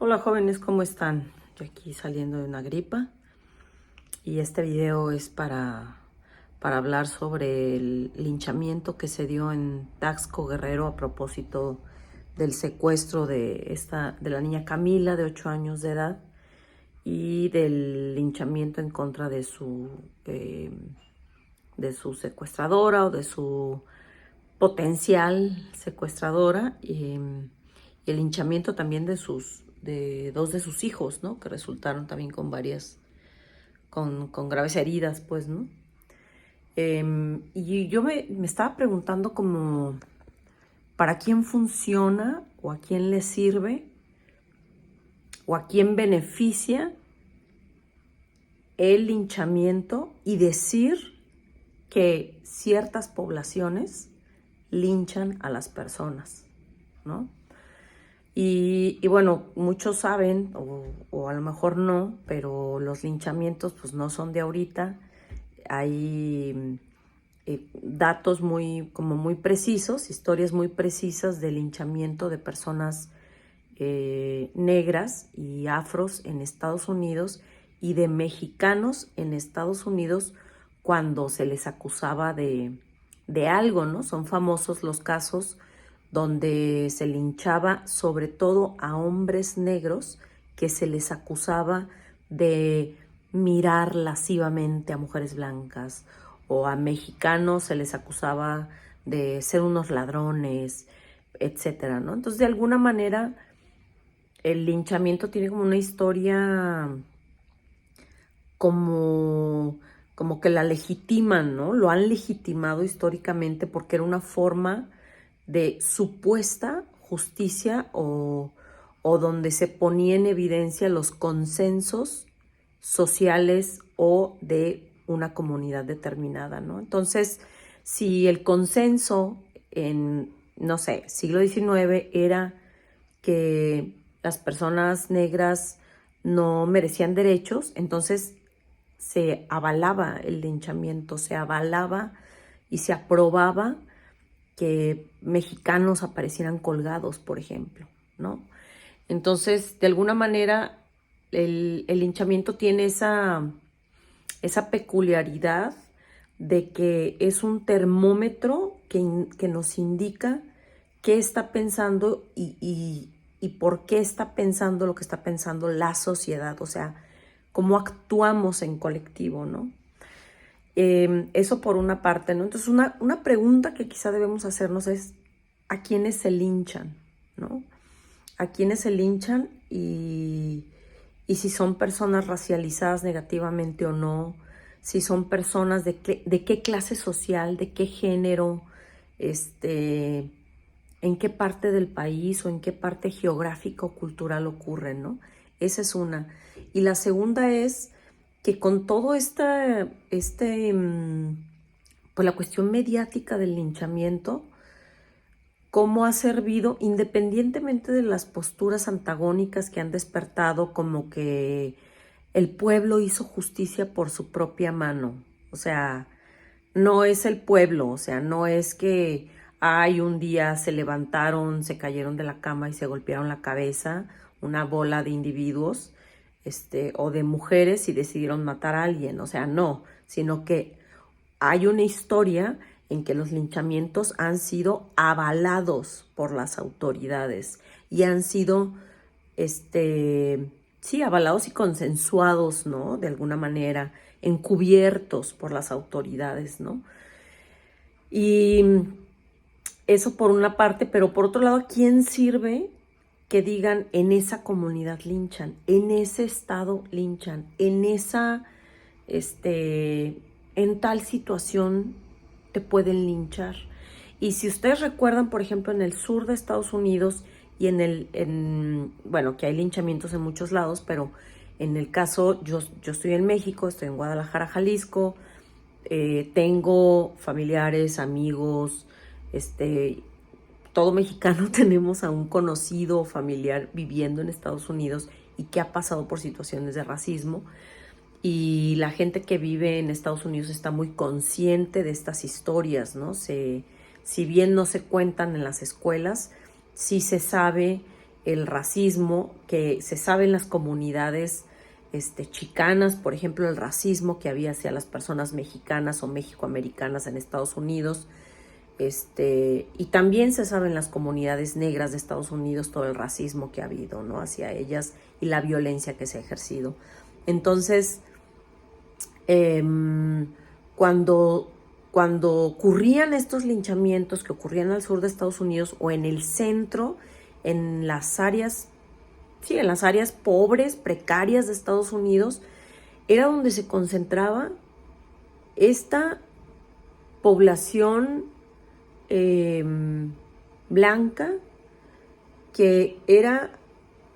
Hola jóvenes, ¿cómo están? Yo aquí saliendo de una gripa y este video es para hablar sobre el linchamiento que se dio en Taxco, Guerrero, a propósito del secuestro de la niña Camila, de 8 años de edad, y del linchamiento en contra de su secuestradora o de su potencial secuestradora, y el linchamiento también de dos de sus hijos, ¿no? Que resultaron también con graves heridas, pues, ¿no? Y yo me estaba preguntando como, ¿para quién funciona o a quién le sirve o a quién beneficia el linchamiento y decir que ciertas poblaciones linchan a las personas, ¿no? Y bueno, muchos saben, o a lo mejor no, pero los linchamientos pues no son de ahorita. Hay datos como muy precisos, historias muy precisas de linchamiento de personas negras y afros en Estados Unidos y de mexicanos en Estados Unidos cuando se les acusaba de algo, ¿no? Son famosos los casos donde se linchaba sobre todo a hombres negros que se les acusaba de mirar lascivamente a mujeres blancas, o a mexicanos se les acusaba de ser unos ladrones, etcétera, ¿no? Entonces, de alguna manera, el linchamiento tiene como una historia como, como que la legitiman, ¿no? Lo han legitimado históricamente porque era una forma de supuesta justicia o donde se ponía en evidencia los consensos sociales o de una comunidad determinada, ¿no? Entonces, si el consenso en, no sé, siglo XIX era que las personas negras no merecían derechos, entonces se avalaba el linchamiento, se avalaba y se aprobaba que mexicanos aparecieran colgados, por ejemplo, ¿no? Entonces, de alguna manera, el linchamiento tiene esa peculiaridad de que es un termómetro que nos indica qué está pensando y por qué está pensando lo que está pensando la sociedad, o sea, cómo actuamos en colectivo, ¿no? Eso por una parte, ¿no? Entonces, una pregunta que quizá debemos hacernos es, ¿a quiénes se linchan, ¿no? ¿A quiénes se linchan y si son personas racializadas negativamente o no? Si son personas de qué clase social, de qué género, en qué parte del país o en qué parte geográfica o cultural ocurren, ¿no? Esa es una. Y la segunda es que con todo pues la cuestión mediática del linchamiento, cómo ha servido, independientemente de las posturas antagónicas que han despertado, como que el pueblo hizo justicia por su propia mano. O sea, no es el pueblo, o sea, no es que ay, un día se levantaron, se cayeron de la cama y se golpearon la cabeza, una bola de individuos, o de mujeres y decidieron matar a alguien. O sea, no, sino que hay una historia en que los linchamientos han sido avalados por las autoridades y han sido, sí, avalados y consensuados, ¿no? De alguna manera, encubiertos por las autoridades, ¿no? Y eso por una parte, pero por otro lado, ¿a quién sirve que digan en esa comunidad linchan, en ese estado linchan, en tal situación te pueden linchar? Y si ustedes recuerdan, por ejemplo, en el sur de Estados Unidos y bueno, que hay linchamientos en muchos lados, pero en el caso, yo estoy en México, estoy en Guadalajara, Jalisco, tengo familiares, amigos, todo mexicano tenemos a un conocido o familiar viviendo en Estados Unidos y que ha pasado por situaciones de racismo. Y la gente que vive en Estados Unidos está muy consciente de estas historias, ¿no? Si bien no se cuentan en las escuelas, sí se sabe el racismo que se sabe en las comunidades chicanas, por ejemplo, el racismo que había hacia las personas mexicanas o mexicoamericanas en Estados Unidos, y también se sabe en las comunidades negras de Estados Unidos todo el racismo que ha habido, ¿no?, hacia ellas y la violencia que se ha ejercido. Entonces, cuando ocurrían estos linchamientos que ocurrían al sur de Estados Unidos o en el centro, en las áreas pobres, precarias de Estados Unidos, era donde se concentraba esta población blanca que era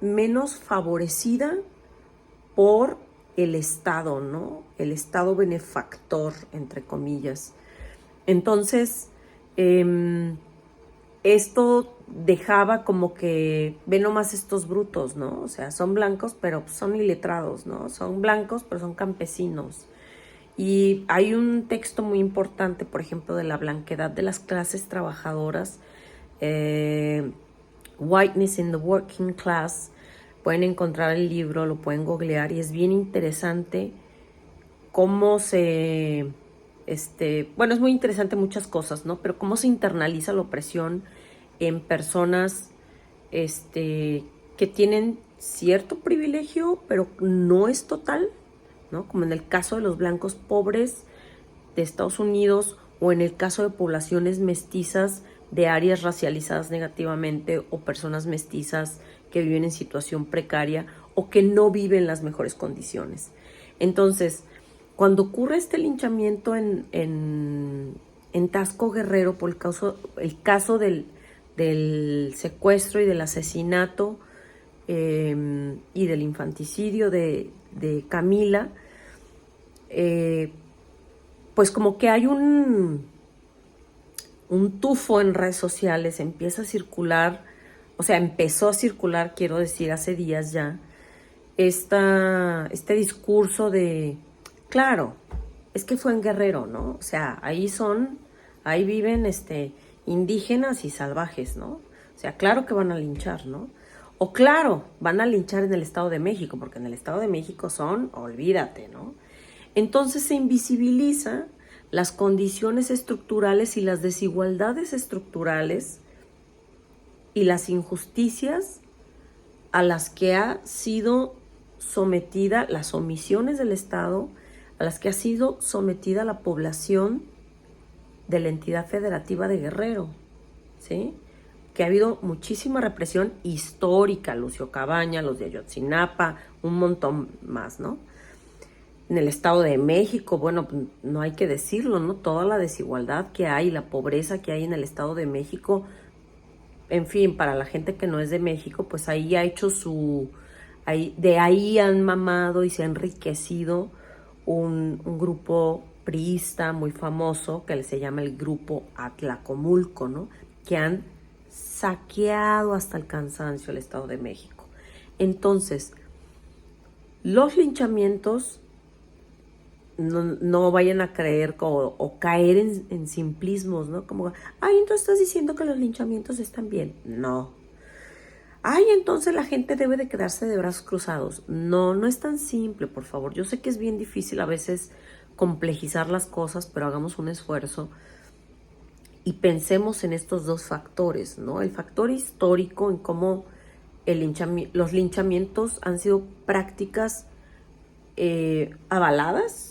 menos favorecida por el Estado, ¿no? El Estado benefactor, entre comillas. Entonces, esto dejaba como que, ve nomás estos brutos, ¿no? O sea, son blancos, pero son iletrados, ¿no? Son blancos, pero son campesinos. Y hay un texto muy importante, por ejemplo, de la blanquedad de las clases trabajadoras, Whiteness in the Working Class. Pueden encontrar el libro, lo pueden googlear y es bien interesante cómo se... bueno, es muy interesante muchas cosas, ¿no? Pero cómo se internaliza la opresión en personas que tienen cierto privilegio, pero no es total, ¿no? Como en el caso de los blancos pobres de Estados Unidos o en el caso de poblaciones mestizas de áreas racializadas negativamente o personas mestizas que viven en situación precaria o que no viven las mejores condiciones. Entonces, cuando ocurre este linchamiento en Taxco Guerrero por el caso del secuestro y del asesinato y del infanticidio de Camila, pues como que hay un tufo en redes sociales, empieza a circular, o sea, empezó a circular, quiero decir, hace días ya, este discurso de, claro, es que fue en Guerrero, ¿no? O sea, ahí viven indígenas y salvajes, ¿no? O sea, claro que van a linchar, ¿no? O claro, van a linchar en el Estado de México, porque en el Estado de México olvídate, ¿no? Entonces se invisibiliza las condiciones estructurales y las desigualdades estructurales y las injusticias a las que ha sido sometida, las omisiones del Estado, a las que ha sido sometida la población de la entidad federativa de Guerrero, ¿sí? Que ha habido muchísima represión histórica, Lucio Cabaña, los de Ayotzinapa, un montón más, ¿no? En el Estado de México, bueno, no hay que decirlo, ¿no? Toda la desigualdad que hay, la pobreza que hay en el Estado de México, en fin, para la gente que no es de México, pues ahí ha hecho de ahí han mamado y se ha enriquecido un grupo priista muy famoso que se llama el Grupo Atlacomulco, ¿no? Que han saqueado hasta el cansancio el Estado de México. Entonces, los linchamientos, no vayan a creer o caer en simplismos, ¿no? Como, ay, entonces estás diciendo que los linchamientos están bien. No. Ay, entonces la gente debe de quedarse de brazos cruzados. No, no es tan simple, por favor. Yo sé que es bien difícil a veces complejizar las cosas, pero hagamos un esfuerzo y pensemos en estos dos factores, ¿no? El factor histórico, en cómo los linchamientos han sido prácticas avaladas,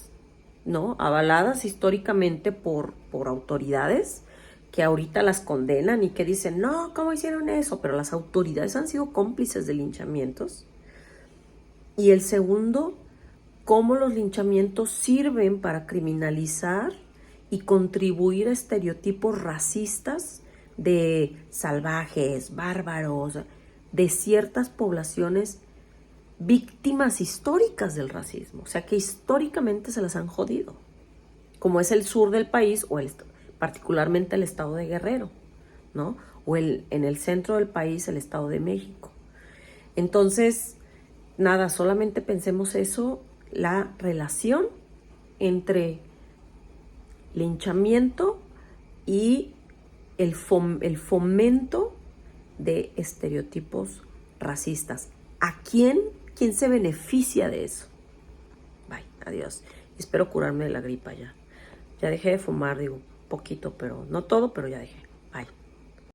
¿no? Avaladas históricamente por autoridades que ahorita las condenan y que dicen, no, ¿cómo hicieron eso? Pero las autoridades han sido cómplices de linchamientos. Y el segundo, cómo los linchamientos sirven para criminalizar y contribuir a estereotipos racistas de salvajes, bárbaros, de ciertas poblaciones víctimas históricas del racismo, o sea que históricamente se las han jodido, como es el sur del país o particularmente el estado de Guerrero, ¿no? O en el centro del país el Estado de México. Entonces, nada, solamente pensemos eso, la relación entre linchamiento y el fomento de estereotipos racistas. ¿A quién se beneficia de eso? Bye, adiós. Espero curarme de la gripa ya. Ya dejé de fumar, digo, poquito, pero no todo, pero ya dejé.